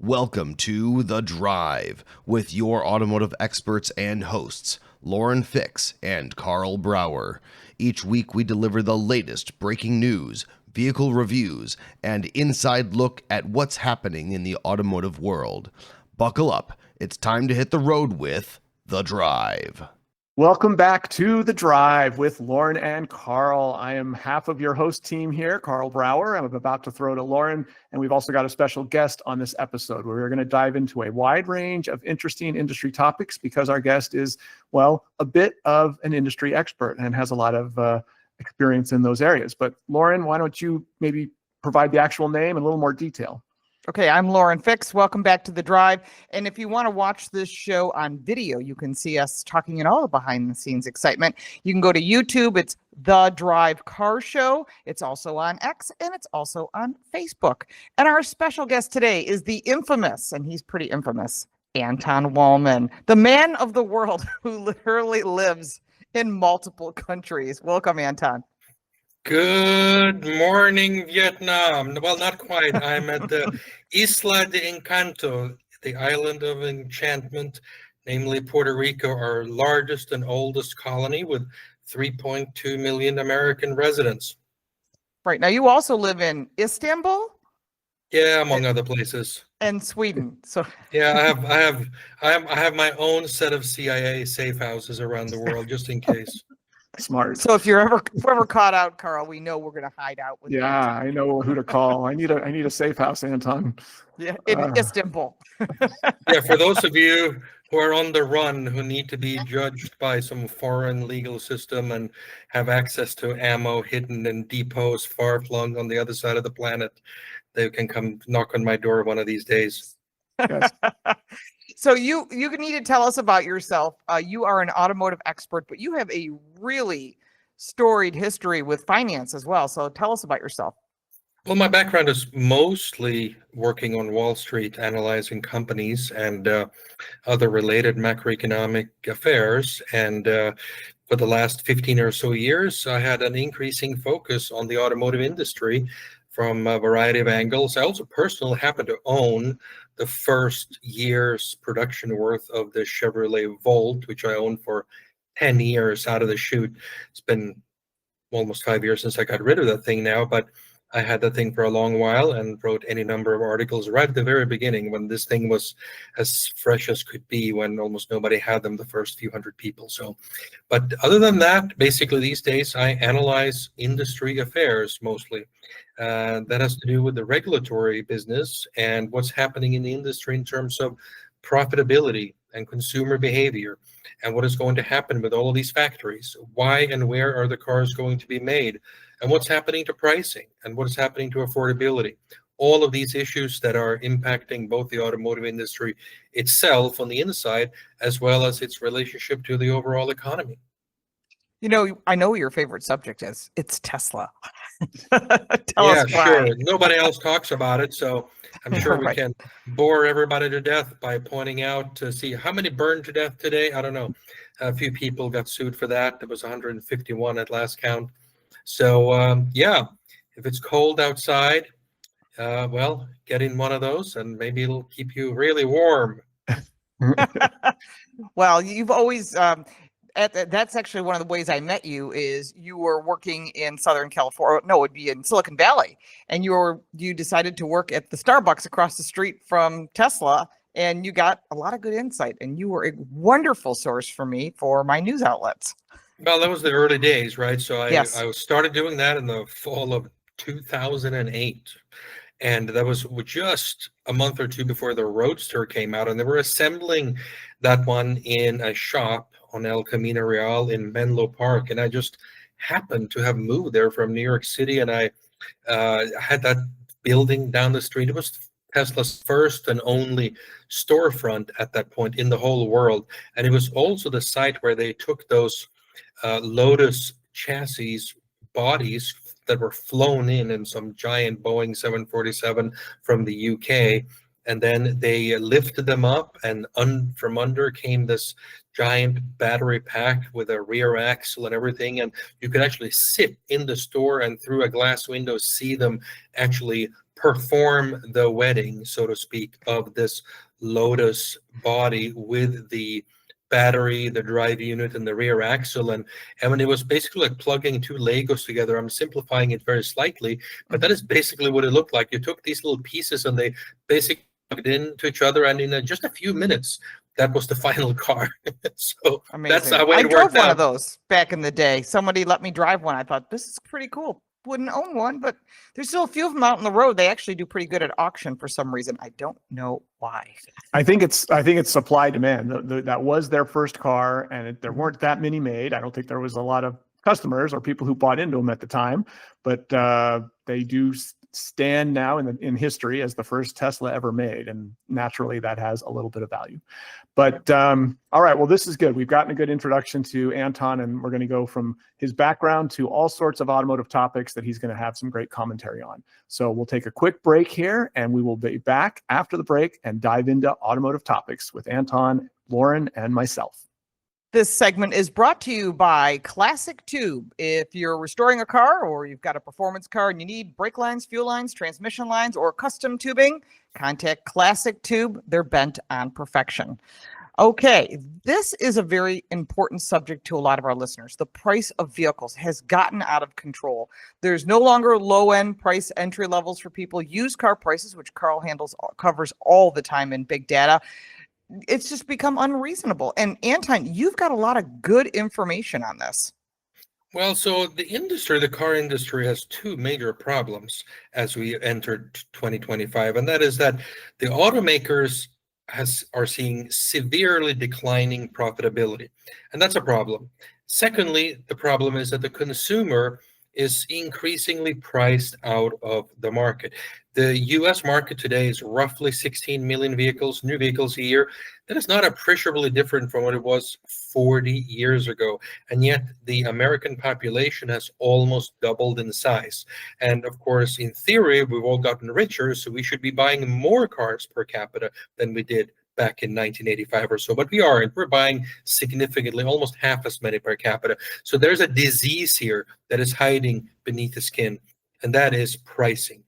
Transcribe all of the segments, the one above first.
Welcome to The Drive with your automotive experts and hosts, Lauren Fix and Karl Brauer. Each week we deliver the latest breaking news, vehicle reviews, and inside look at what's happening in the automotive world. Buckle up, it's time to hit the road with The Drive. Welcome back to The Drive with Lauren and Karl. I am half of your host team here, Karl Brauer. I'm about to throw to Lauren, and we've also got a special guest on this episode where we're going to dive into a wide range of interesting industry topics because our guest is, well, a bit of an industry expert and has a lot of experience in those areas. But Lauren, why don't you maybe provide the actual name and a little more detail? Okay, I'm Lauren Fix. Welcome back to The Drive. And if you want to watch this show on video, you can see us talking in all the behind the scenes excitement. You can go to YouTube. It's The Drive Car Show. It's also on X and it's also on Facebook. And our special guest today is the infamous, and he's pretty infamous, Anton Wahlman, the man of the world who literally lives in multiple countries. Welcome, Anton. Good morning, Vietnam. Well, not quite. I'm at the Isla de Encanto, the island of enchantment, namely Puerto Rico, our largest and oldest colony with 3.2 million American residents. Right. Now, you also live in Istanbul? Yeah, among other places. And Sweden. So yeah, I have my own set of CIA safe houses around the world, just in case. Smart. So if you're ever caught out, Karl, we know we're going to hide out with. Yeah, I know who to call. I need a safe house, Anton. Yeah, in Istanbul. Yeah, for those of you who are on the run, who need to be judged by some foreign legal system and have access to ammo hidden in depots far flung on the other side of the planet, they can come knock on my door one of these days. Yes. So you need to tell us about yourself. You are an automotive expert, but you have a really storied history with finance as well. So tell us about yourself. Well, my background is mostly working on Wall Street, analyzing companies and other related macroeconomic affairs. And for the last 15 or so years, I had an increasing focus on the automotive industry from a variety of angles. I also personally happen to own the first year's production worth of the Chevrolet Volt, which I owned for 10 years out of the chute. It's been almost 5 years since I got rid of that thing now, but I had that thing for a long while and wrote any number of articles right at the very beginning when this thing was as fresh as could be, when almost nobody had them, the first few hundred people. So, but other than that, basically these days I analyze industry affairs mostly. That has to do with the regulatory business and what's happening in the industry in terms of profitability and consumer behavior, and what is going to happen with all of these factories. Why and where are the cars going to be made? And what's happening to pricing? And what is happening to affordability? All of these issues that are impacting both the automotive industry itself on the inside, as well as its relationship to the overall economy. You know, I know what your favorite subject is. It's Tesla. Tell us why. Sure. Nobody else talks about it, so I'm sure we can bore everybody to death by pointing out to see how many burned to death today. I don't know. A few people got sued for that. It was 151 at last count. So, yeah, if it's cold outside, well, get in one of those and maybe it'll keep you really warm. Well, you've always... that's actually one of the ways I met you. Is you were working in Southern California? No, it would be in Silicon Valley, and you decided to work at the Starbucks across the street from Tesla, and you got a lot of good insight. And you were a wonderful source for me for my news outlets. Well, that was the early days, right? So I started doing that in the fall of 2008. And that was just a month or two before the Roadster came out. And they were assembling that one in a shop on El Camino Real in Menlo Park. And I just happened to have moved there from New York City. And I had that building down the street. It was Tesla's first and only storefront at that point in the whole world. And it was also the site where they took those Lotus chassis bodies that were flown in some giant Boeing 747 from the UK, and then they lifted them up, and from under came this giant battery pack with a rear axle and everything, and you could actually sit in the store and through a glass window see them actually perform the wedding, so to speak, of this Lotus body with the battery, the drive unit, and the rear axle. And when it was basically like plugging two Legos together, I'm simplifying it very slightly, but that is basically what it looked like. You took these little pieces and they basically plugged into each other, and in just a few minutes, that was the final car. So Amazing. that's how it I drove worked one out. of those back in the day. Somebody let me drive one. I thought, this is pretty cool. Wouldn't own one, but there's still a few of them out on the road. They actually do pretty good at auction for some reason. I don't know why. I think it's supply demand. That was their first car, and there weren't that many made. I don't think there was a lot of customers or people who bought into them at the time, but they do stand now in history as the first Tesla ever made, and naturally that has a little bit of value. But all right, well, this is good. We've gotten a good introduction to Anton, and we're going to go from his background to all sorts of automotive topics that he's going to have some great commentary on. So we'll take a quick break here, and we will be back after the break and dive into automotive topics with Anton, Lauren, and myself. This segment is brought to you by Classic Tube. If you're restoring a car or you've got a performance car and you need brake lines, fuel lines, transmission lines, or custom tubing, contact Classic Tube. They're bent on perfection. Okay, this is a very important subject to a lot of our listeners. The price of vehicles has gotten out of control. There's no longer low-end price entry levels for people. Used car prices, which Karl covers all the time in big data, it's just become unreasonable. And Anton, you've got a lot of good information on this. Well, so the car industry has two major problems as we entered 2025, and that is that the automakers are seeing severely declining profitability, and that's a problem. Secondly, the problem is that the consumer is increasingly priced out of the market. The US market today is roughly 16 million vehicles, new vehicles a year. That is not appreciably different from what it was 40 years ago. And yet the American population has almost doubled in size. And of course, in theory, we've all gotten richer, so we should be buying more cars per capita than we did back in 1985 or so, but we aren't. We're buying significantly, almost half as many per capita. So there's a disease here that is hiding beneath the skin, and that is pricing.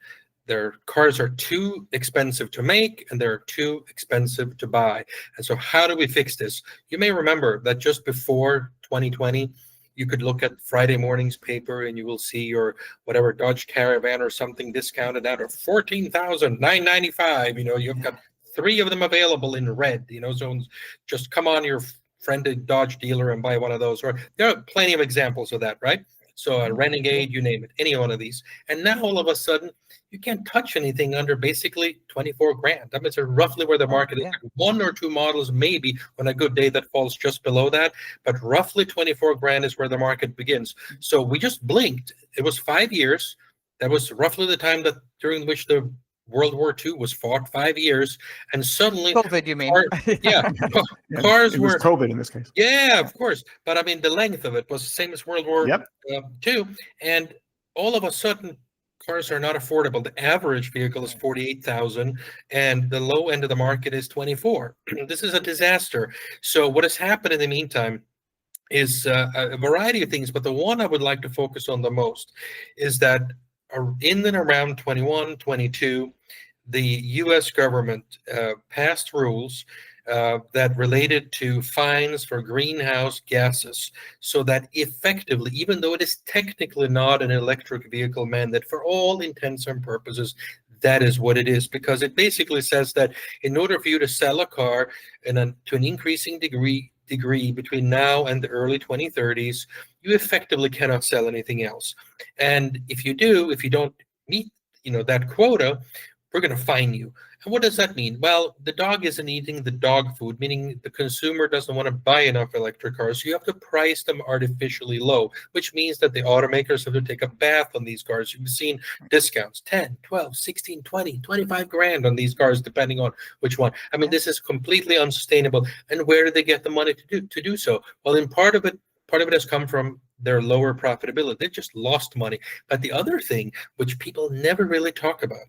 Their cars are too expensive to make, and they're too expensive to buy. And so how do we fix this? You may remember that just before 2020, you could look at Friday morning's paper and you will see your whatever Dodge Caravan or something discounted out of $14,995. You've got 3 of them available in red, so just come on your friendly Dodge dealer and buy one of those. Or there are plenty of examples of that, right? So a Renegade, you name it, any one of these. And now all of a sudden, you can't touch anything under basically 24 grand. I mean, it's roughly where the market is. 1 or 2 models, maybe on a good day that falls just below that, but roughly 24 grand is where the market begins. So we just blinked. It was 5 years. That was roughly the time during which the World War II was fought, 5 years, and suddenly COVID, you mean? Cars were COVID in this case. Yeah, of course. But I mean, the length of it was the same as World War II, and all of a sudden, cars are not affordable. The average vehicle is $48,000, and the low end of the market is $24,000. This is a disaster. So what has happened in the meantime is a variety of things, but the one I would like to focus on the most is that in and around 21, 22, the U.S. government passed rules that related to fines for greenhouse gases, so that effectively, even though it is technically not an electric vehicle mandate, for all intents and purposes, that is what it is, because it basically says that in order for you to sell a car to an increasing degree between now and the early 2030s, you effectively cannot sell anything else. And if you don't meet that quota, we're going to fine you. And what does that mean? Well, the dog isn't eating the dog food, meaning the consumer doesn't want to buy enough electric cars. So you have to price them artificially low, which means that the automakers have to take a bath on these cars. You've seen discounts, 10, 12, 16, 20, 25 grand on these cars, depending on which one. I mean, this is completely unsustainable. And where do they get the money to do so? Well, in part of it has come from their lower profitability. They just lost money. But the other thing, which people never really talk about,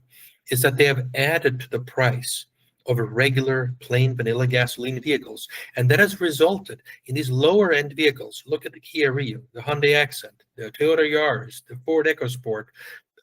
is that they have added to the price of regular plain vanilla gasoline vehicles. And that has resulted in these lower end vehicles. Look at the Kia Rio, the Hyundai Accent, the Toyota Yaris, the Ford EcoSport.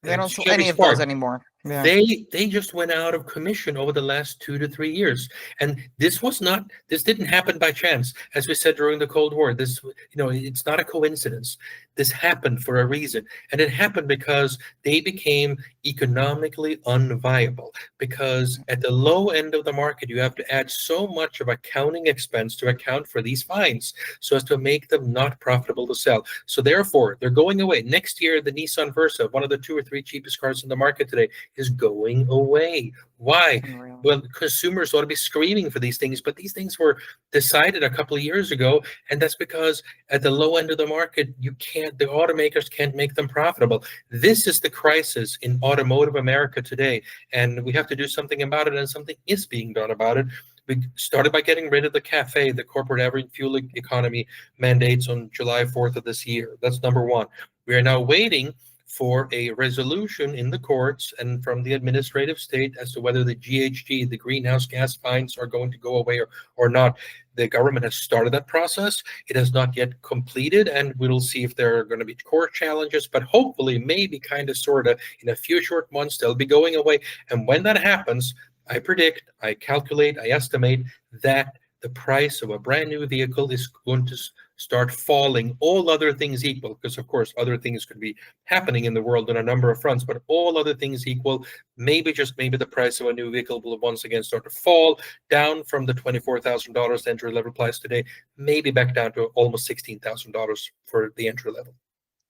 They don't sell any of those anymore. Yeah. They just went out of commission over the last 2 to 3 years, and this didn't happen by chance. As we said during the Cold War, it's not a coincidence. This happened for a reason, and it happened because they became economically unviable. Because at the low end of the market, you have to add so much of accounting expense to account for these fines, so as to make them not profitable to sell. So therefore, they're going away. Next year, the Nissan Versa, one of the 2 or 3 cheapest cars in the market today, is going away. Why? Unreal. Well, consumers ought to be screaming for these things, but these things were decided a couple of years ago, and that's because at the low end of the market, the automakers can't make them profitable. This is the crisis in automotive America today, and we have to do something about it, and something is being done about it. We started by getting rid of the CAFE, the corporate average fuel economy mandates, on July 4th of this year. That's number one. We are now waiting for a resolution in the courts and from the administrative state as to whether the GHG, the greenhouse gas fines, are going to go away or not. The government has started that process. It has not yet completed, and we'll see if there are going to be court challenges, but hopefully, maybe, kind of, sort of, in a few short months, they'll be going away. And when that happens, I predict, I calculate, I estimate that the price of a brand new vehicle is going to start falling, all other things equal, because of course other things could be happening in the world on a number of fronts, but all other things equal, maybe, just maybe, the price of a new vehicle will once again start to fall down from the $24,000 entry level price today, maybe back down to almost $16,000 for the entry level.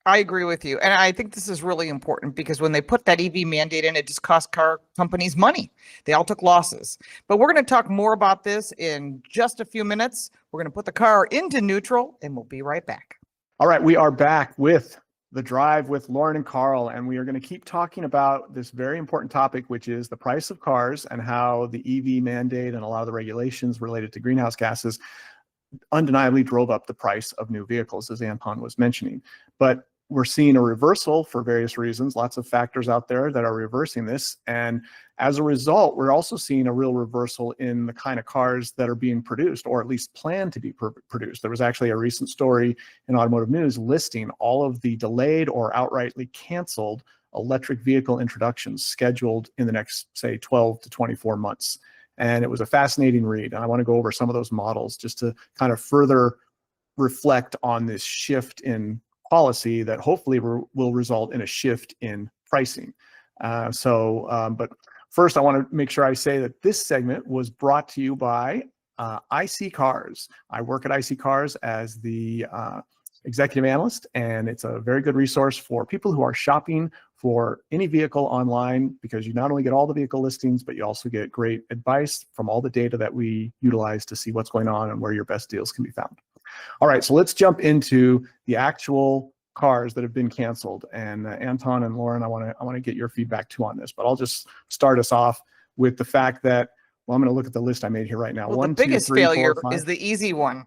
I agree with you. And I think this is really important because when they put that EV mandate in, it just cost car companies money. They all took losses. But we're going to talk more about this in just a few minutes. We're going to put the car into neutral, and we'll be right back. All right, we are back with The Drive with Lauren and Karl, and we are going to keep talking about this very important topic, which is the price of cars and how the EV mandate and a lot of the regulations related to greenhouse gases undeniably drove up the price of new vehicles, as Anton was mentioning. But we're seeing a reversal for various reasons, lots of factors out there that are reversing this. And as a result, we're also seeing a real reversal in the kind of cars that are being produced, or at least planned to be produced. There was actually a recent story in Automotive News listing all of the delayed or outrightly canceled electric vehicle introductions scheduled in the next, say, 12 to 24 months. And it was a fascinating read. And I want to go over some of those models just to kind of further reflect on this shift in policy that hopefully will result in a shift in pricing. But first, I want to make sure I say that this segment was brought to you by IC Cars. I work at IC Cars as the executive analyst, and it's a very good resource for people who are shopping for any vehicle online, because you not only get all the vehicle listings, but you also get great advice from all the data that we utilize to see what's going on and where your best deals can be found. All right, so let's jump into the actual cars that have been canceled. And Anton and Lauren, I want to get your feedback too on this, but I'll just start us off with the fact that, well, I'm going to look at the list I made here right now. Well, the biggest failure is the easy one.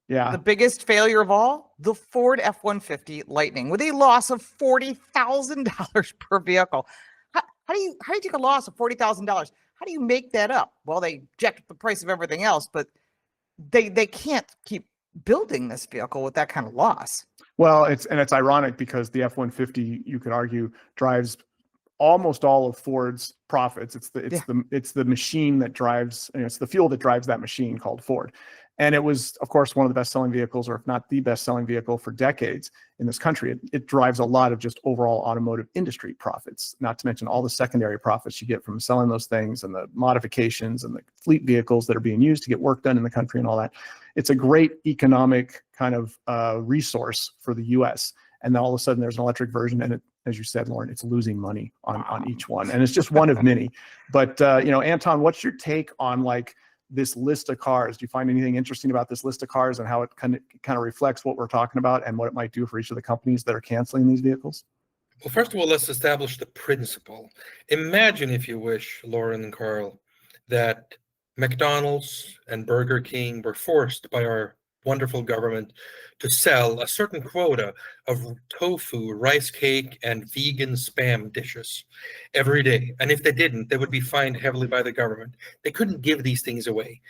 Yeah. The biggest failure of all, the Ford F-150 Lightning, with a loss of $40,000 per vehicle. How do you take a loss of $40,000? How do you make that up? Well, they jacked the price of everything else, but they can't keep building this vehicle with that kind of loss. Well, it's ironic because the F-150, you could argue, drives almost all of Ford's profits. It's the machine that drives, it's the fuel that drives that machine called Ford. And it was, of course, one of the best-selling vehicles, or if not the best-selling vehicle for decades in this country. It drives a lot of just overall automotive industry profits, not to mention all the secondary profits you get from selling those things and the modifications and the fleet vehicles that are being used to get work done in the country and all that. It's a great economic kind of resource for the U.S. And then all of a sudden there's an electric version, and it, as you said, Lauren, it's losing money on each one. And it's just one of many. But, Anton, what's your take on this list of cars? Do you find anything interesting about this list of cars and how it kind of reflects what we're talking about and what it might do for each of the companies that are canceling these vehicles? Well, first of all, let's establish the principle. Imagine, if you wish, Lauren and Karl, that McDonald's and Burger King were forced by our wonderful government to sell a certain quota of tofu, rice cake, and vegan Spam dishes every day. And if they didn't, they would be fined heavily by the government. They couldn't give these things away.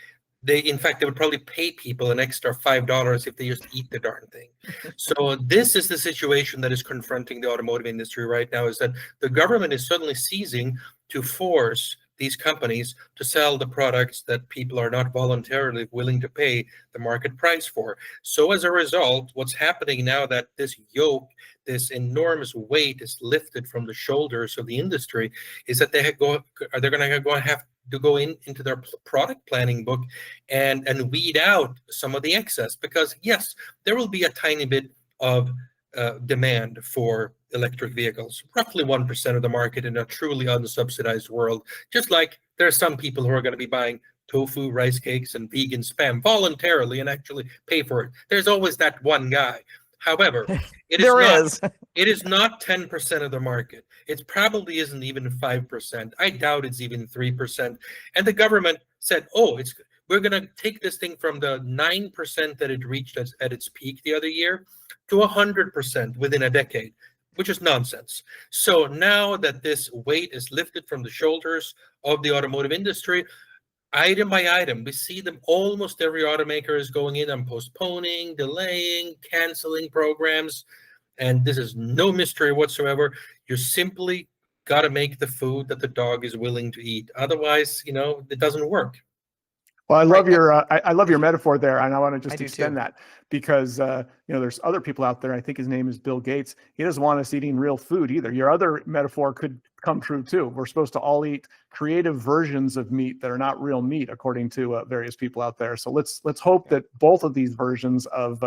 in fact, they would probably pay people an extra $5 if they just eat the darn thing. So this is the situation that is confronting the automotive industry right now, is that the government is suddenly seizing to force these companies to sell the products that people are not voluntarily willing to pay the market price for. So as a result, what's happening now that this yoke, this enormous weight is lifted from the shoulders of the industry, is that they're going to have to go into their product planning book and weed out some of the excess, because yes, there will be a tiny bit of demand for electric vehicles, roughly 1% of the market in a truly unsubsidized world, just like there are some people who are going to be buying tofu, rice cakes, and vegan spam voluntarily and actually pay for it. There's always that one guy. However, it is not 10% of the market. It probably isn't even 5%. I doubt it's even 3%. And the government said, we're going to take this thing from the 9% that it reached at its peak the other year to 100% within a decade, which is nonsense. So now that this weight is lifted from the shoulders of the automotive industry, item by item, we see them, almost every automaker is going in and postponing, delaying, canceling programs. And this is no mystery whatsoever. You simply got to make the food that the dog is willing to eat. Otherwise, it doesn't work. Well, I love your metaphor there, and I want to just extend that, because there's other people out there. I think his name is Bill Gates. He doesn't want us eating real food either. Your other metaphor could come true too. We're supposed to all eat creative versions of meat that are not real meat, according to various people out there. So let's hope that both of these versions of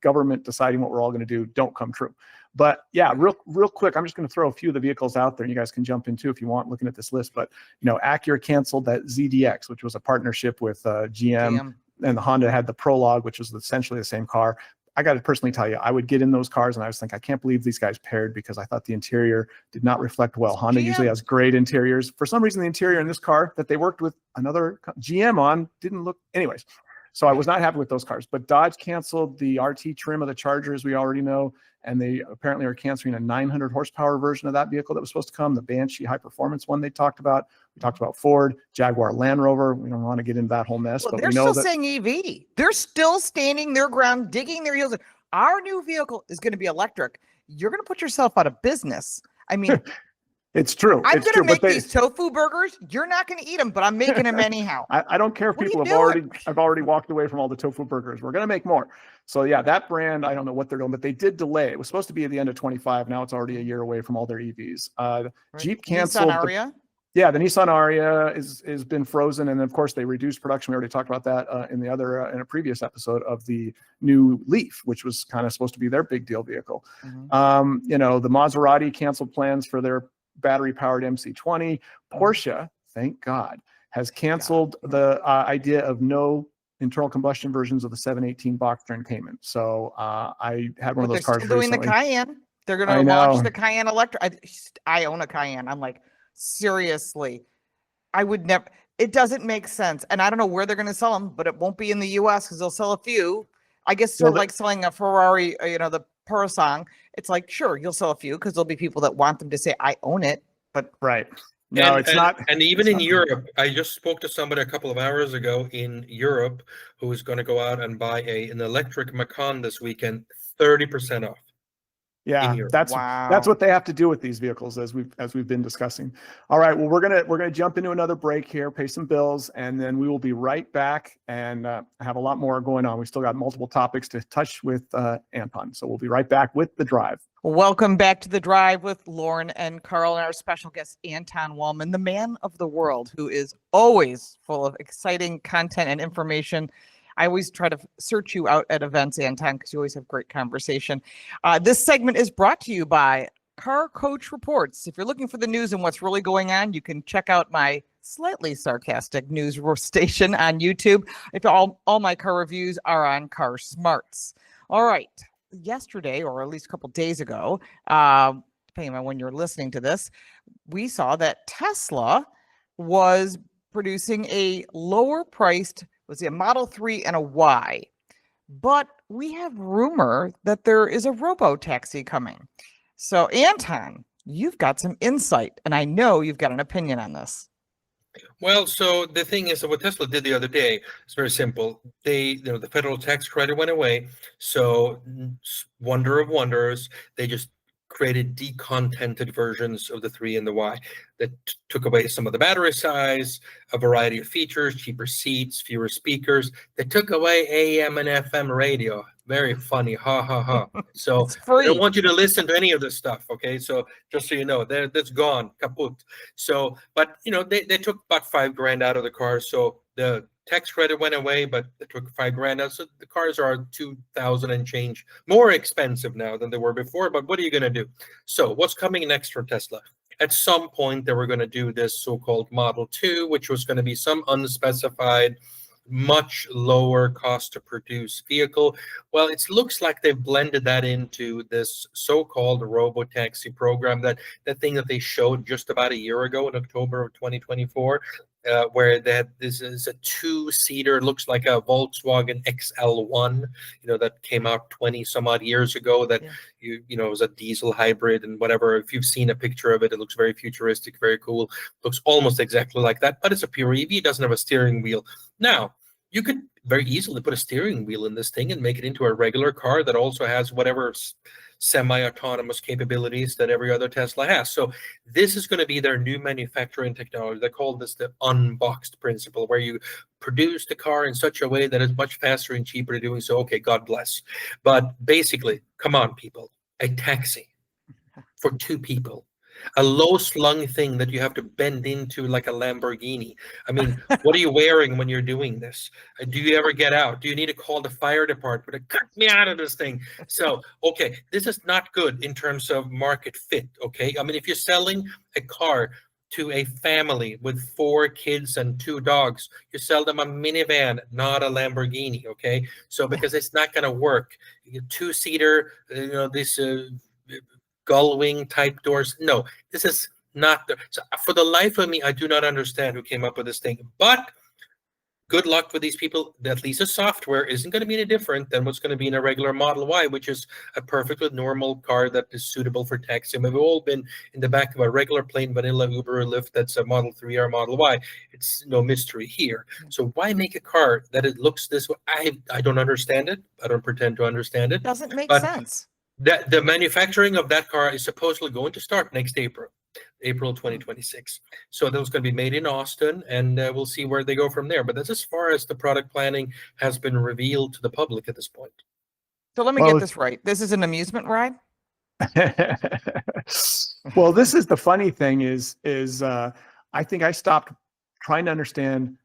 government deciding what we're all going to do don't come true. But yeah, real quick, I'm just going to throw a few of the vehicles out there, and you guys can jump in too if you want, looking at this list. But Acura canceled that ZDX, which was a partnership with GM, and the Honda had the Prologue, which was essentially the same car. I got to personally tell you, I would get in those cars and I was thinking, I can't believe these guys paired, because I thought the interior did not reflect well. Honda usually has great interiors. For some reason, the interior in this car that they worked with another GM on didn't look, anyways. So I was not happy with those cars. But Dodge canceled the RT trim of the Charger, as we already know, and they apparently are canceling a 900 horsepower version of that vehicle that was supposed to come, the Banshee high performance one they talked about. We talked about Ford, Jaguar, Land Rover. We don't want to get into that whole mess, but we know that they're still saying EV. They're still standing their ground, digging their heels in. Our new vehicle is going to be electric. You're going to put yourself out of business. I mean, it's true. I'm going to make these tofu burgers. You're not going to eat them, but I'm making them anyhow. I don't care if people have already walked away from all the tofu burgers. We're going to make more. So yeah, that brand, I don't know what they're doing, but they did delay. It was supposed to be at the end of 25. Now it's already a year away from all their EVs. Jeep canceled. Nissan Ariya? The Nissan Ariya has been frozen, and of course they reduced production. We already talked about that in a previous episode of the new Leaf, which was kind of supposed to be their big deal vehicle. Mm-hmm. The Maserati canceled plans for their battery-powered MC20. Porsche, thank God, has canceled the idea of no internal combustion versions of the 718 Boxster and Cayman. So I had one of those cars recently. Doing the Cayenne. They're going to launch the Cayenne electric. I own a Cayenne. I'm like, seriously, I would never. It doesn't make sense, and I don't know where they're going to sell them, but it won't be in the U.S. because they'll sell a few. I guess sort of like selling a Ferrari, the Purosangue. It's like, sure, you'll sell a few because there'll be people that want them to say, I own it, but right. No, it's not. And even in Europe, I just spoke to somebody a couple of hours ago in Europe who is going to go out and buy an electric Macan this weekend, 30% off. Yeah, that's what they have to do with these vehicles, as we've been discussing. All right, well, we're gonna jump into another break here, pay some bills, and then we will be right back and have a lot more going on. We still got multiple topics to touch with Anton, so we'll be right back with The Drive. Welcome back to The Drive with Lauren and Karl, and our special guest, Anton Wahlman, the man of the world, who is always full of exciting content and information. I always try to search you out at events, Anton, because you always have great conversation. This segment is brought to you by Car Coach Reports. If you're looking for the news and what's really going on, you can check out my slightly sarcastic news station on YouTube. If all my car reviews are on Car Smarts. All right. Yesterday, or at least a couple days ago, depending on when you're listening to this, we saw that Tesla was producing a lower priced, was it a Model 3 and a Y? But we have rumor that there is a robo-taxi coming. So Anton, you've got some insight, and I know you've got an opinion on this. Well, so the thing is that what Tesla did the other day is very simple. The federal tax credit went away. So, wonder of wonders, they just created decontented versions of the 3 and the Y that took away some of the battery size, a variety of features, cheaper seats, fewer speakers. They took away AM and FM radio. Very funny, ha ha ha. So It's I free. don't want you to listen to any of this stuff, okay? So just so you know, that's gone, kaput. So, but they took about $5,000 out of the car. So the tax credit went away, but they took $5,000 out. So the cars are 2,000 and change more expensive now than they were before. But what are you going to do? So what's coming next from Tesla? At some point, they were going to do this so-called Model 2, which was going to be some unspecified, much lower cost to produce vehicle. Well, it looks like they've blended that into this so-called robo-taxi program, that thing that they showed just about a year ago in October of 2024, where this is a 2-seater, looks like a Volkswagen XL1, that came out 20 some odd years ago, that it was a diesel hybrid and whatever. If you've seen a picture of it, it looks very futuristic, very cool, looks almost exactly like that, but it's a pure EV. It doesn't have a steering wheel. Now, you could very easily put a steering wheel in this thing and make it into a regular car that also has whatever semi-autonomous capabilities that every other Tesla has. So this is going to be their new manufacturing technology. They call this the unboxed principle, where you produce the car in such a way that it's much faster and cheaper to doing so. Okay, God bless. But basically, come on, people, a taxi for 2 people. A low-slung thing that you have to bend into like a Lamborghini. I mean, what are you wearing when you're doing this? Do you ever get out? Do you need to call the fire department to cut me out of this thing? So, okay, this is not good in terms of market fit, okay? I mean, if you're selling a car to a family with 4 kids and 2 dogs, you sell them a minivan, not a Lamborghini, okay? So, because it's not going to work. 2-seater, this... gull wing type doors. No, this is not so for the life of me, I do not understand who came up with this thing. But good luck with these people. At least the software isn't going to be any different than what's going to be in a regular Model Y, which is a perfectly normal car that is suitable for taxi. I mean, we've all been in the back of a regular plain vanilla Uber or Lyft that's a Model 3 or Model Y. It's no mystery here. So why make a car that it looks this way? I don't understand it. I don't pretend to understand it. Doesn't make sense. The manufacturing of that car is supposedly going to start next April 2026. So that was going to be made in Austin, and we'll see where they go from there. But that's as far as the product planning has been revealed to the public at this point. So let me get this right. This is an amusement ride? Well, this is the funny thing is I think I stopped trying to understand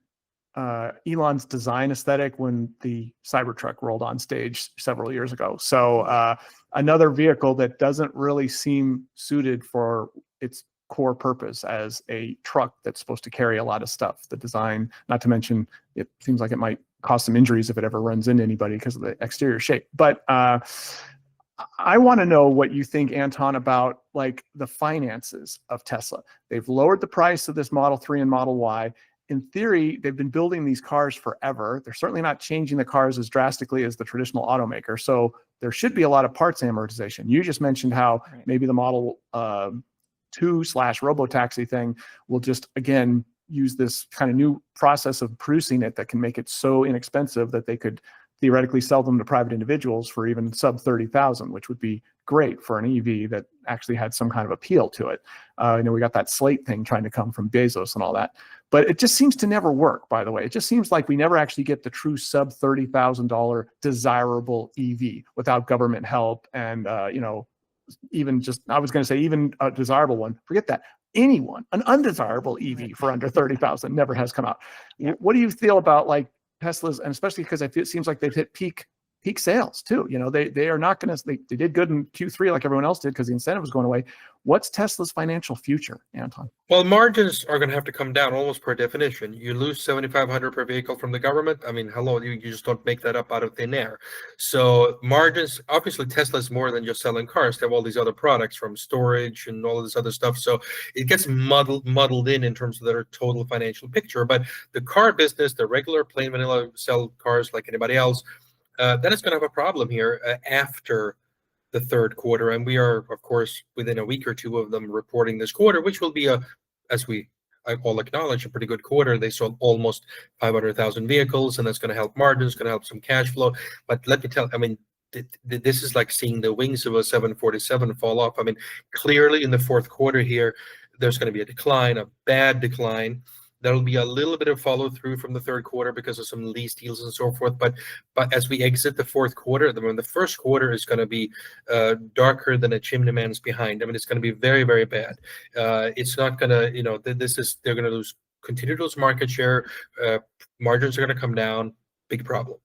Elon's design aesthetic when the Cybertruck rolled on stage several years ago. So another vehicle that doesn't really seem suited for its core purpose as a truck that's supposed to carry a lot of stuff. The design, not to mention, it seems like it might cause some injuries if it ever runs into anybody because of the exterior shape. But I want to know what you think, Anton, about like the finances of Tesla. They've lowered the price of this Model 3 and Model Y. In theory, they've been building these cars forever. They're certainly not changing the cars as drastically as the traditional automaker. So there should be a lot of parts amortization. You just mentioned how maybe the Model 2/robotaxi thing will just, again, use this kind of new process of producing it that can make it so inexpensive that they could theoretically sell them to private individuals for even sub 30,000, which would be great for an EV that actually had some kind of appeal to it. We got that Slate thing trying to come from Bezos and all that, but it just seems to never work, by the way. It just seems like we never actually get the true sub $30,000 desirable EV without government help. And, even just, I was going to say even a desirable one, forget that. Anyone, an undesirable EV for under 30,000 never has come out. What do you feel about like Tesla's, and especially because it seems like they've hit peak sales too? They are not going to, they did good in Q3 like everyone else did because the incentive was going away. What's Tesla's financial future, Anton? Well, margins are going to have to come down almost per definition. You lose $7,500 per vehicle from the government. I mean, hello, you just don't make that up out of thin air. So margins, obviously Tesla is more than just selling cars. They have all these other products from storage and all of this other stuff. So it gets muddled in terms of their total financial picture. But the car business, the regular plain vanilla sell cars like anybody else, that is going to have a problem here after the third quarter. And we are, of course, within a week or two of them reporting this quarter, which will be as we all acknowledge, a pretty good quarter. They sold almost 500,000 vehicles, and that's going to help margins, going to help some cash flow. But let me tell, I mean, this is like seeing the wings of a 747 fall off. I mean, clearly in the fourth quarter here, there's going to be a decline, a bad decline. There'll be a little bit of follow through from the third quarter because of some lease deals and so forth. But as we exit the fourth quarter, the first quarter is going to be darker than a chimney man's behind. I mean, it's going to be very, very bad. It's not going to, they're going to continue to lose market share. Margins are going to come down. Big problem.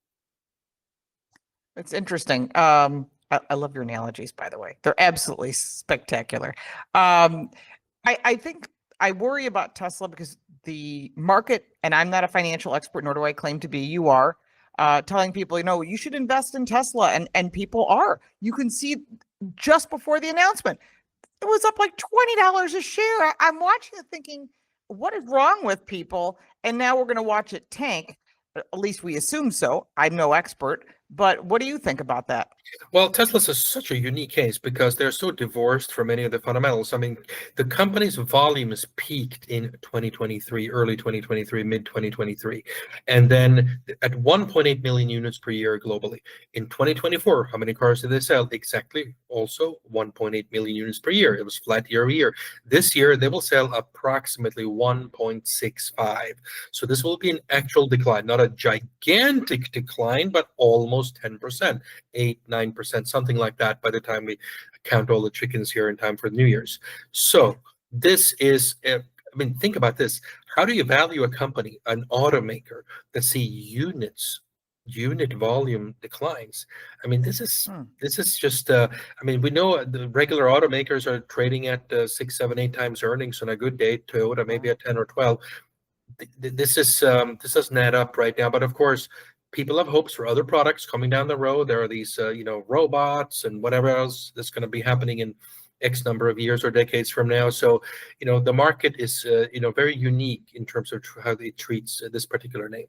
It's interesting. I love your analogies, by the way. They're absolutely spectacular. I think I worry about Tesla because the market, and I'm not a financial expert, nor do I claim to be, you are, telling people, you should invest in Tesla, and people are. You can see just before the announcement, it was up like $20 a share. I'm watching it thinking, what is wrong with people? And now we're going to watch it tank. At least we assume so. I'm no expert, but what do you think about that? Well, Tesla's is such a unique case because they're so divorced from any of the fundamentals. I mean, the company's volume is peaked in 2023, early 2023, mid 2023, and then at 1.8 million units per year globally. In 2024, how many cars did they sell? Exactly, also 1.8 million units per year. It was flat year over year. This year, they will sell approximately 1.65. So this will be an actual decline, not a gigantic decline, but almost 10%, 8-9%, something like that by the time we count all the chickens here in time for New Year's. So this is, I mean, think about this. How do you value a company, an automaker, that see unit volume declines? I mean, this is just, I mean, we know the regular automakers are trading at 6, 7, 8 times earnings on a good day. Toyota maybe at 10 or 12. This doesn't add up right now. But of course, people have hopes for other products coming down the road. There are these, robots and whatever else that's going to be happening in X number of years or decades from now. So, the market is, very unique in terms of how it treats this particular name.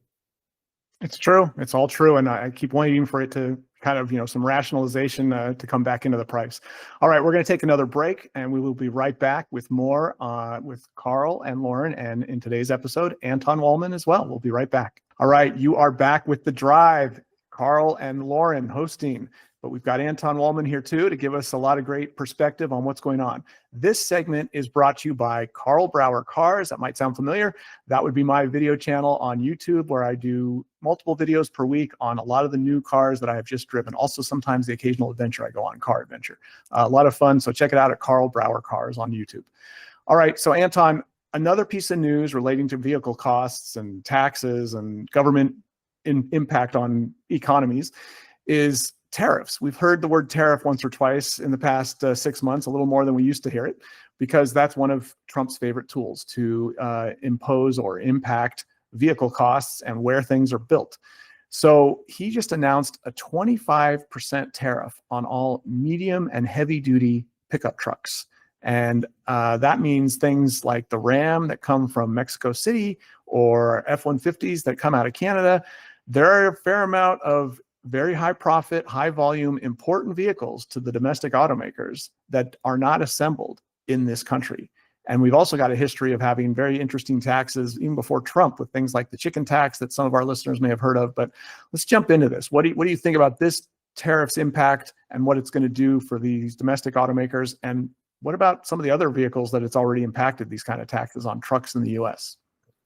It's true. It's all true. And I keep waiting for it to kind of, some rationalization to come back into the price. All right, we're going to take another break, and we will be right back with more with Karl and Lauren. And in today's episode, Anton Wahlman as well. We'll be right back. All right, you are back with The Drive. Karl and Lauren hosting, but we've got Anton Wahlman here too to give us a lot of great perspective on what's going on. This segment is brought to you by Brauer Cars. That might sound familiar. That would be my video channel on YouTube, where I do multiple videos per week on a lot of the new cars that I have just driven. Also, sometimes the occasional adventure I go on, car adventure. A lot of fun. So check it out at Brauer Cars on YouTube. All right, so Anton, another piece of news relating to vehicle costs and taxes and government impact on economies is tariffs. We've heard the word tariff once or twice in the past 6 months, a little more than we used to hear it, because that's one of Trump's favorite tools to impose or impact vehicle costs and where things are built. So he just announced a 25% tariff on all medium and heavy duty pickup trucks. And that means things like the Ram that come from Mexico City or F-150s that come out of Canada. There are a fair amount of very high profit, high volume, important vehicles to the domestic automakers that are not assembled in this country. And we've also got a history of having very interesting taxes even before Trump, with things like the chicken tax that some of our listeners may have heard of. But let's jump into this. What do you think about this tariff's impact and what it's going to do for these domestic automakers? And what about some of the other vehicles that it's already impacted, these kind of taxes on trucks in the U.S.?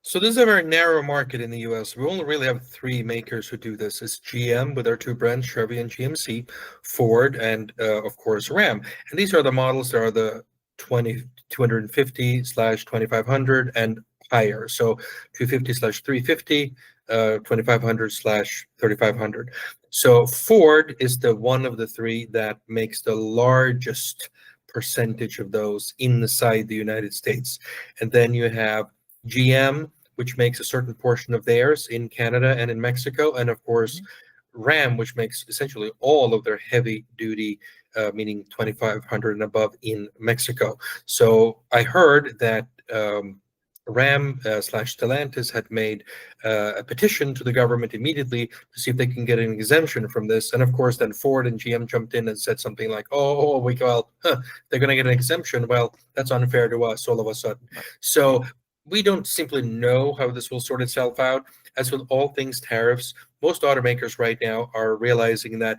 So this is a very narrow market in the U.S. We only really have 3 makers who do this. It's GM with their 2 brands, Chevy and GMC, Ford, and of course Ram. And these are the models that are the 250/2500 and higher. So 250/350, 2500/3500. So Ford is the one of the 3 that makes the largest percentage of those inside the United States. And then you have GM, which makes a certain portion of theirs in Canada and in Mexico, and of course Ram, which makes essentially all of their heavy duty, meaning 2500 and above, in Mexico. So I heard that Ram / Stellantis had made a petition to the government immediately to see if they can get an exemption from this. And of course, then Ford and GM jumped in and said something like, they're going to get an exemption. Well, that's unfair to us all of a sudden. So we don't simply know how this will sort itself out. As with all things tariffs, most automakers right now are realizing that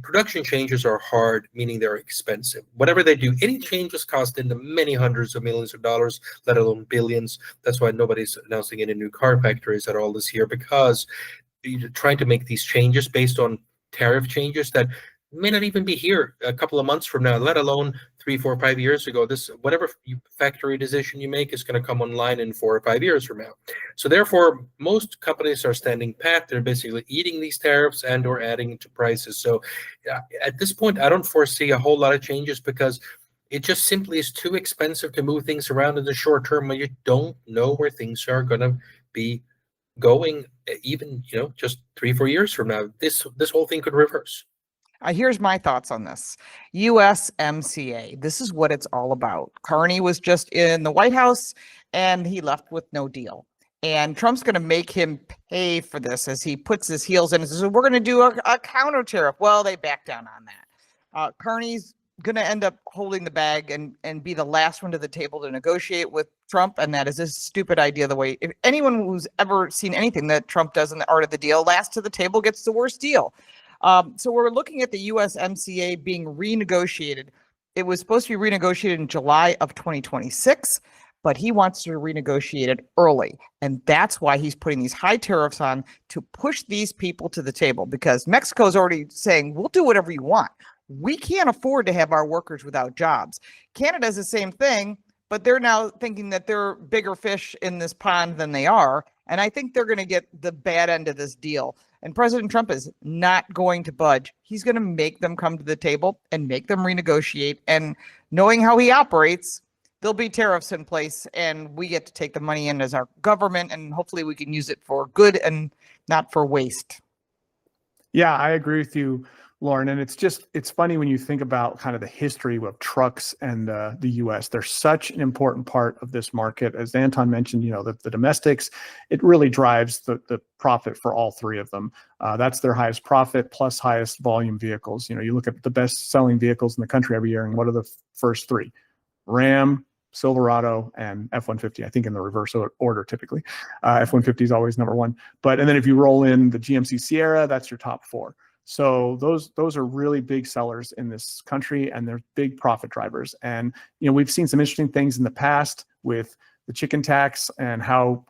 production changes are hard, meaning they're expensive. Whatever they do, any changes cost in the many hundreds of millions of dollars, let alone billions. That's why nobody's announcing any new car factories at all this year, because you're trying to make these changes based on tariff changes that may not even be here a couple of months from now, let alone 3, 4, 5 years ago. This whatever factory decision you make is going to come online in 4 or 5 years from now. So therefore, most companies are standing pat. They're basically eating these tariffs and or adding to prices. So at this point, I don't foresee a whole lot of changes, because it just simply is too expensive to move things around in the short term when you don't know where things are going to be going, even just 3, 4 years from now. This whole thing could reverse. Here's my thoughts on this. USMCA, this is what it's all about. Carney was just in the White House and he left with no deal. And Trump's going to make him pay for this as he puts his heels in and says, we're going to do a counter tariff. Well, they back down on that. Carney's going to end up holding the bag and be the last one to the table to negotiate with Trump. And that is a stupid idea. The way, if anyone who's ever seen anything that Trump does in the art of the deal, last to the table gets the worst deal. So we're looking at the USMCA being renegotiated. It was supposed to be renegotiated in July of 2026, but he wants to renegotiate it early. And that's why he's putting these high tariffs on, to push these people to the table, because Mexico's already saying, we'll do whatever you want. We can't afford to have our workers without jobs. Canada's the same thing, but they're now thinking that they're bigger fish in this pond than they are. And I think they're going to get the bad end of this deal. And President Trump is not going to budge. He's going to make them come to the table and make them renegotiate. And knowing how he operates, there'll be tariffs in place, and we get to take the money in as our government, and hopefully we can use it for good and not for waste. Yeah, I agree with you, Lauren. And it's funny when you think about kind of the history of trucks and the U.S. They're such an important part of this market. As Anton mentioned, the domestics, it really drives the profit for all three of them. That's their highest profit plus highest volume vehicles. You look at the best selling vehicles in the country every year, and what are the first three? Ram, Silverado, and F-150, I think in the reverse order typically. F-150 is always number one. And then if you roll in the GMC Sierra, that's your top four. So those are really big sellers in this country, and they're big profit drivers. And we've seen some interesting things in the past with the chicken tax and how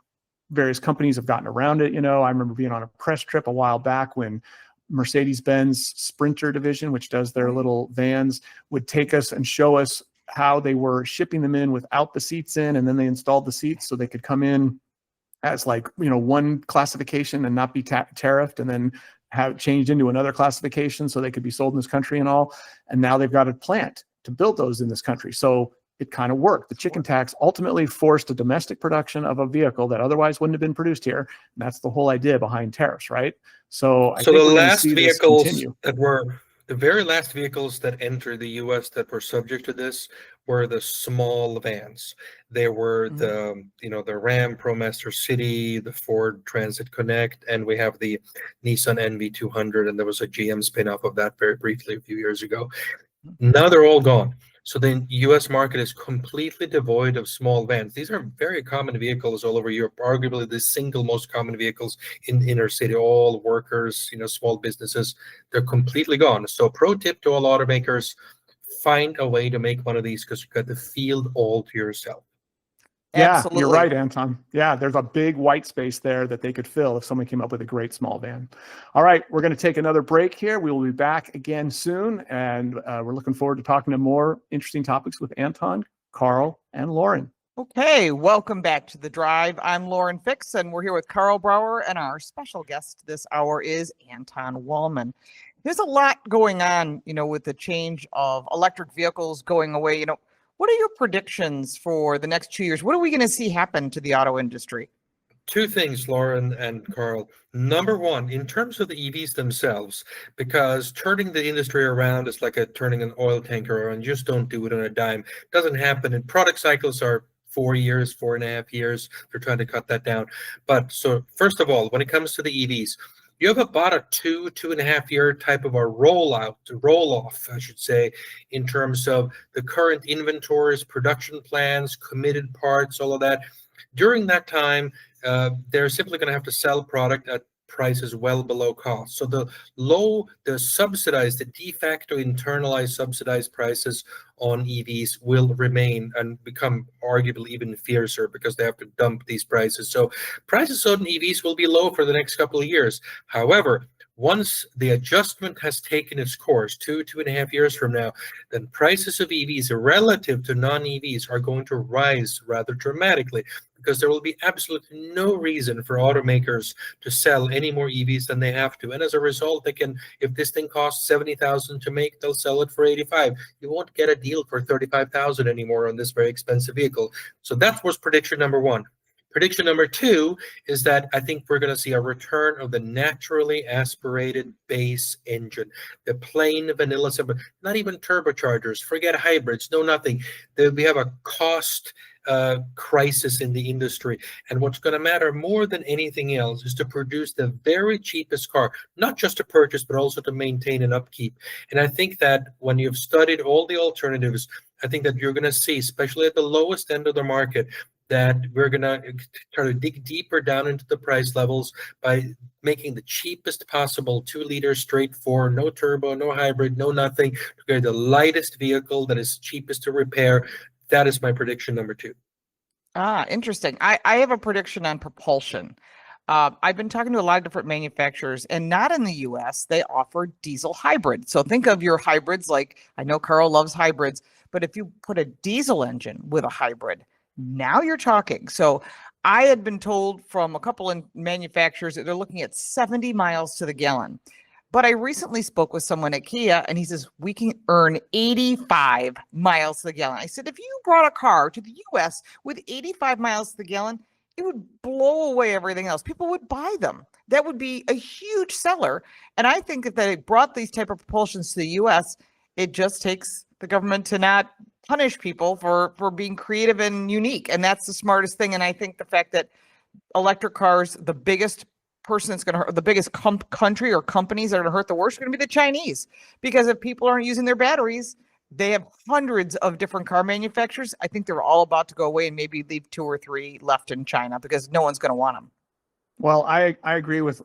various companies have gotten around it. I remember being on a press trip a while back when Mercedes-Benz Sprinter division, which does their little vans, would take us and show us how they were shipping them in without the seats in, and then they installed the seats so they could come in as one classification and not be tariffed, and then have changed into another classification so they could be sold in this country and all. And now they've got a plant to build those in this country. So it kind of worked. The chicken tax ultimately forced a domestic production of a vehicle that otherwise wouldn't have been produced here. And that's the whole idea behind tariffs, right? So I think the we're last see vehicles continue. that were the very last vehicles that entered the U.S. that were subject to this were the small vans. They were the Ram ProMaster City, the Ford Transit Connect, and we have the Nissan NV200, and there was a GM spin-off of that very briefly a few years ago. Now they're all gone. So the U.S. market is completely devoid of small vans. These are very common vehicles all over Europe, arguably the single most common vehicles in inner city, all workers, small businesses. They're completely gone. So pro tip to all automakers, find a way to make one of these, because you've got the field all to yourself. Yeah, Absolutely. You're right, Anton. Yeah, there's a big white space there that they could fill if someone came up with a great small van. All right, we're going to take another break here. We will be back again soon, and we're looking forward to talking to more interesting topics with Anton, Karl, and Lauren. Okay, welcome back to The Drive. I'm Lauren Fix, and we're here with Karl Brauer, and our special guest this hour is Anton Wahlman. There's a lot going on, with the change of electric vehicles going away. What are your predictions for the next 2 years? What are we going to see happen to the auto industry? Two things, Lauren and Karl. Number one, in terms of the EVs themselves, because turning the industry around is like turning an oil tanker around. You just don't do it on a dime. It doesn't happen. And product cycles are 4 years, 4.5 years. They're trying to cut that down. But so first of all, when it comes to the EVs, you have about a 2.5 year type of a roll off, I should say, in terms of the current inventories, production plans, committed parts, all of that. During that time, they're simply going to have to sell product at prices well below cost. So the de facto internalized subsidized prices on EVs will remain and become arguably even fiercer because they have to dump these prices. So prices on EVs will be low for the next couple of years. However, once the adjustment has taken its course, 2.5 years from now, then prices of EVs relative to non-EVs are going to rise rather dramatically, because there will be absolutely no reason for automakers to sell any more EVs than they have to. And as a result, they can, if this thing costs 70,000 to make, they'll sell it for 85. You won't get a deal for 35,000 anymore on this very expensive vehicle. So that was prediction number one. Prediction number two is that I think we're going to see a return of the naturally aspirated base engine, the plain vanilla, not even turbochargers, forget hybrids, no nothing. We have a cost crisis in the industry. And what's going to matter more than anything else is to produce the very cheapest car, not just to purchase, but also to maintain and upkeep. And I think that when you've studied all the alternatives, I think that you're going to see, especially at the lowest end of the market, that we're going to try to dig deeper down into the price levels by making the cheapest possible 2-liter straight four, no turbo, no hybrid, no nothing, to get the lightest vehicle that is cheapest to repair. That is my prediction number two. Interesting. I have a prediction on propulsion. I've been talking to a lot of different manufacturers, and not in the US, they offer diesel hybrid. So think of your hybrids, like I know Carl loves hybrids, but if you put a diesel engine with a hybrid, now you're talking. So I had been told from a couple of manufacturers that they're looking at 70 miles to the gallon. But I recently spoke with someone at Kia, and he says, we can earn 85 miles to the gallon. I said, if you brought a car to the US with 85 miles to the gallon, it would blow away everything else. People would buy them. That would be a huge seller. And I think if they brought these type of propulsions to the US, it just takes the government to not punish people for being creative and unique. And that's the smartest thing. And I think the fact that electric cars, the biggest person that's going to hurt, the biggest country or companies that are going to hurt the worst are going to be the Chinese. Because if people aren't using their batteries, they have hundreds of different car manufacturers. I think they're all about to go away and maybe leave 2 or 3 left in China because no one's going to want them. Well, I agree with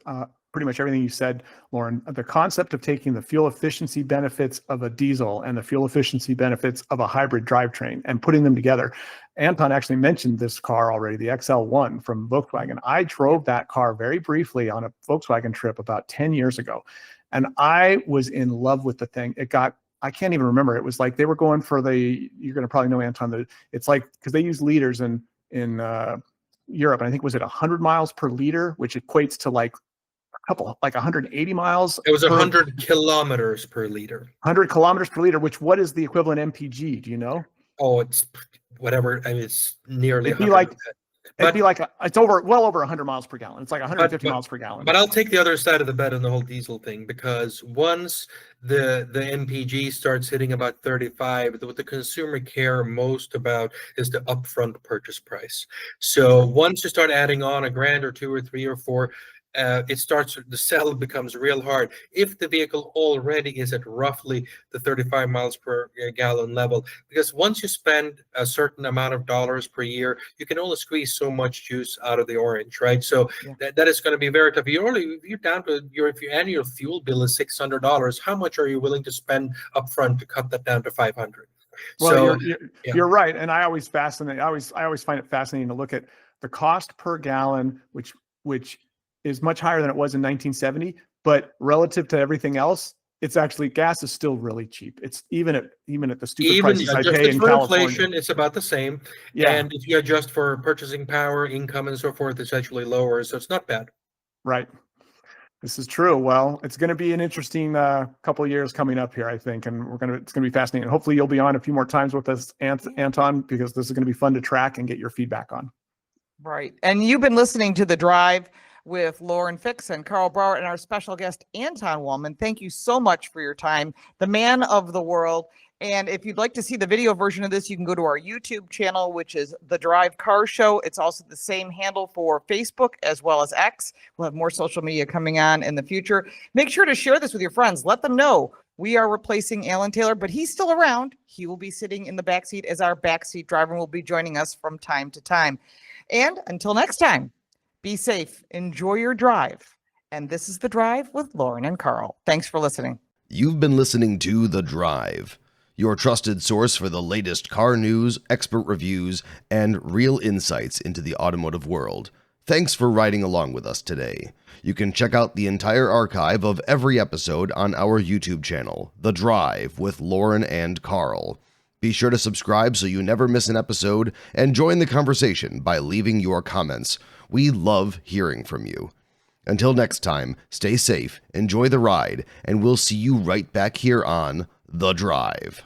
pretty much everything you said, Lauren. The concept of taking the fuel efficiency benefits of a diesel and the fuel efficiency benefits of a hybrid drivetrain and putting them together. Anton actually mentioned this car already, the XL1 from Volkswagen. I drove that car very briefly on a Volkswagen trip about 10 years ago, and I was in love with the thing. I can't even remember. It was like they were going for you're going to probably know, Anton, it's like, because they use liters in Europe, and I think was it 100 miles per liter, which equates to like 180 miles. It was 100 kilometers per liter. 100 kilometers per liter, what is the equivalent MPG? Do you know? Oh, it's whatever. I mean, it's nearly. It'd be like it's well over 100 miles per gallon. It's like 150 miles per gallon. But I'll take the other side of the bet on the whole diesel thing, because once the MPG starts hitting about 35, what the consumer care most about is the upfront purchase price. So once you start adding on $1,000 or $2 or $3 or $4, the sell becomes real hard. If the vehicle already is at roughly the 35 miles per gallon level, because once you spend a certain amount of dollars per year, you can only squeeze so much juice out of the orange, right? So that is going to be very tough. You're down to if your annual fuel bill is $600, how much are you willing to spend upfront to cut that down to $500? Well, so, you're right, and I always find it fascinating to look at the cost per gallon, which is much higher than it was in 1970, but relative to everything else, it's actually, gas is still really cheap. It's even at the stupid prices I pay in California. Inflation, it's about the same. Yeah. And if you adjust for purchasing power, income, and so forth, it's actually lower. So it's not bad. Right. This is true. Well, it's going to be an interesting couple of years coming up here, I think, and it's going to be fascinating. Hopefully, you'll be on a few more times with us, Anton, because this is going to be fun to track and get your feedback on. Right. And you've been listening to The Drive with Lauren Fix and Carl Brauer and our special guest, Anton Wahlman. Thank you so much for your time, the man of the world. And if you'd like to see the video version of this, you can go to our YouTube channel, which is The Drive Car Show. It's also the same handle for Facebook as well as X. We'll have more social media coming on in the future. Make sure to share this with your friends. Let them know we are replacing Alan Taylor, but he's still around. He will be sitting in the backseat as our backseat driver and will be joining us from time to time. And until next time, be safe, enjoy your drive. And this is The Drive with Lauren and Karl. Thanks for listening. You've been listening to The Drive, your trusted source for the latest car news, expert reviews, and real insights into the automotive world. Thanks for riding along with us today. You can check out the entire archive of every episode on our YouTube channel, The Drive with Lauren and Karl. Be sure to subscribe so you never miss an episode, and join the conversation by leaving your comments. We love hearing from you. Until next time, stay safe, enjoy the ride, and we'll see you right back here on The Drive.